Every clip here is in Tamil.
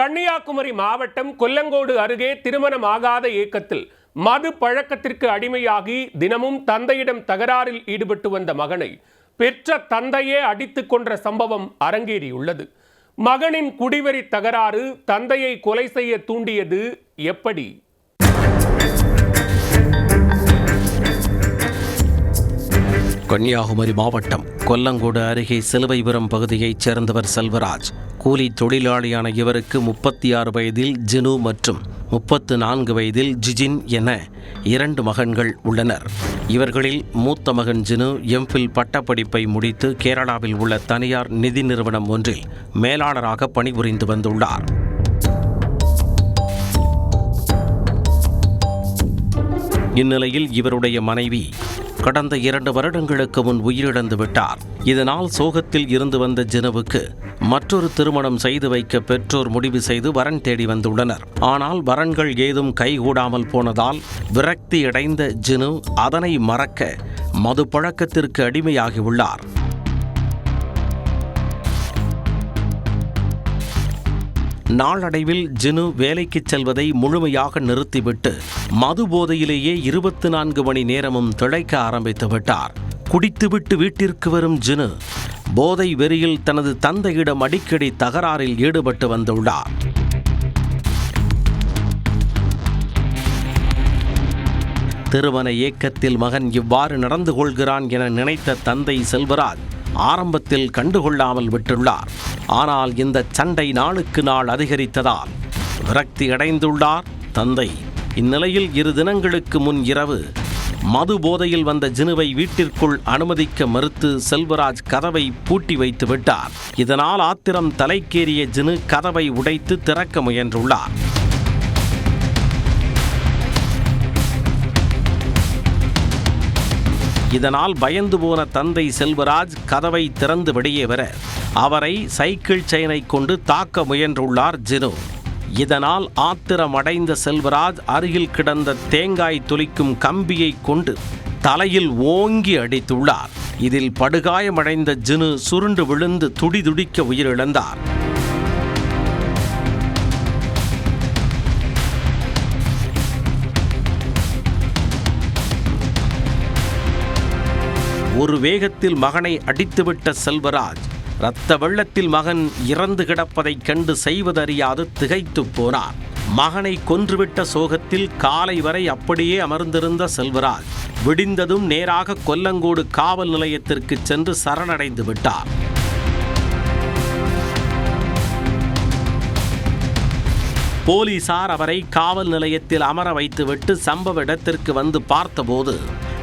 கன்னியாகுமரி மாவட்டம் கொல்லங்கோடு அருகே திருமணமாகாத ஏக்கத்தில் மது பழக்கத்திற்கு அடிமையாகி தினமும் தந்தையிடம் தகராறில் ஈடுபட்டு வந்த மகனை பெற்ற தந்தையே அடித்துக் கொன்ற சம்பவம் அரங்கேறியுள்ளது. மகனின் குடிவெறி தகராறு தந்தையை கொலை செய்ய தூண்டியது எப்படி? கன்னியாகுமரி மாவட்டம் கொல்லங்கோடு அருகே சிலுவைபுரம் பகுதியைச் சேர்ந்தவர் செல்வராஜ். கூலி தொழிலாளியான இவருக்கு 36 வயதில் ஜினு மற்றும் 34 வயதில் ஜிஜின் என 2 மகன்கள் உள்ளனர். இவர்களில் மூத்த மகன் ஜினு எம்ஃபில் பட்டப்படிப்பை முடித்து கேரளாவில் உள்ள தனியார் நிதி நிறுவனம் ஒன்றில் மேலாளராக பணிபுரிந்து வந்துள்ளார். இந்நிலையில் இவருடைய மனைவி கடந்த 2 வருடங்களுக்கு முன் உயிரிழந்து விட்டார். இதனால் சோகத்தில் இருந்து வந்த ஜினுவுக்கு மற்றொரு திருமணம் செய்து வைக்க பெற்றோர் முடிவு செய்து வரன் தேடி வந்துள்ளனர். ஆனால் வரன்கள் ஏதும் கைகூடாமல் போனதால் விரக்தியடைந்த ஜினு அதனை மறக்க மது பழக்கத்திற்கு அடிமையாகியுள்ளார். நாளடைவில் ஜினு வேலைக்கு செல்வதை முழுமையாக நிறுத்திவிட்டு மது போதையிலேயே 24 மணி நேரமும் திளைக்க ஆரம்பித்து விட்டார். குடித்துவிட்டு வீட்டிற்கு வரும் ஜினு போதை வெறியில் தனது தந்தையிடம் அடிக்கடி தகராறில் ஈடுபட்டு வந்துள்ளார். திருமண ஏக்கத்தில் மகன் இவ்வாறு நடந்து கொள்கிறான் என நினைத்த தந்தை செல்வராஜ் ஆரம்பத்தில் கண்டுகொள்ளாமல் விட்டுள்ளார். ஆனால் இந்த சண்டை நாளுக்கு நாள் அதிகரித்ததால் விரக்தி அடைந்துள்ளார் தந்தை. இந்நிலையில் 2 தினங்களுக்கு முன் இரவு மது போதையில் வந்த ஜினுவை வீட்டிற்குள் அனுமதிக்க மறுத்து செல்வராஜ் கதவை பூட்டி வைத்து விட்டார். இதனால் ஆத்திரம் தலைக்கேறிய ஜினு கதவை உடைத்து திறக்க முயன்றுள்ளார். இதனால் பயந்து போன தந்தை செல்வராஜ் கதவை திறந்து வெளியே வர அவரை சைக்கிள் செயினை கொண்டு தாக்க முயன்றுள்ளார் ஜினு. இதனால் ஆத்திரமடைந்த செல்வராஜ் அருகில் கிடந்த தேங்காய் துளிக்கும் கம்பியை கொண்டு தலையில் ஓங்கி அடித்துள்ளார். இதில் படுகாயமடைந்த ஜினு சுருண்டு விழுந்து துடிதுடிக்க உயிரிழந்தார். ஒரு வேகத்தில் மகனை அடித்துவிட்ட செல்வராஜ் இரத்த வெள்ளத்தில் மகன் இறந்து கிடப்பதைக் கண்டு செய்வதறியாது திகைத்து போனார். மகனை கொன்றுவிட்ட சோகத்தில் காலை வரை அப்படியே அமர்ந்திருந்த செல்வராஜ் விடிந்ததும் நேராக கொல்லங்கோடு காவல் நிலையத்திற்கு சென்று சரணடைந்து விட்டார். போலீசார் அவரை காவல் நிலையத்தில் அமர வைத்துவிட்டு சம்பவ இடத்திற்கு வந்து பார்த்தபோது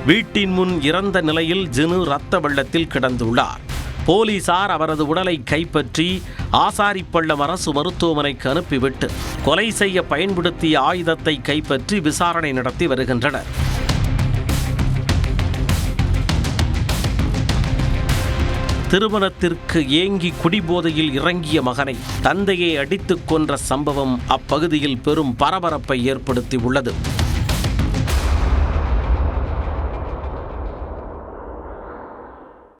வீட்டின் முன் இறந்த நிலையில் ஜினு இரத்த வெள்ளத்தில் கிடந்துள்ளார். போலீசார் அவரது உடலை கைப்பற்றி ஆசாரிப்பள்ளம் அரசு மருத்துவமனைக்கு அனுப்பிவிட்டு கொலை செய்ய பயன்படுத்திய ஆயுதத்தை கைப்பற்றி விசாரணை நடத்தி வருகின்றனர். திருமணத்திற்கு ஏங்கி குடிபோதையில் இறங்கிய மகனை தந்தையை அடித்துக் கொன்ற சம்பவம் அப்பகுதியில் பெரும் பரபரப்பை ஏற்படுத்தி உள்ளது.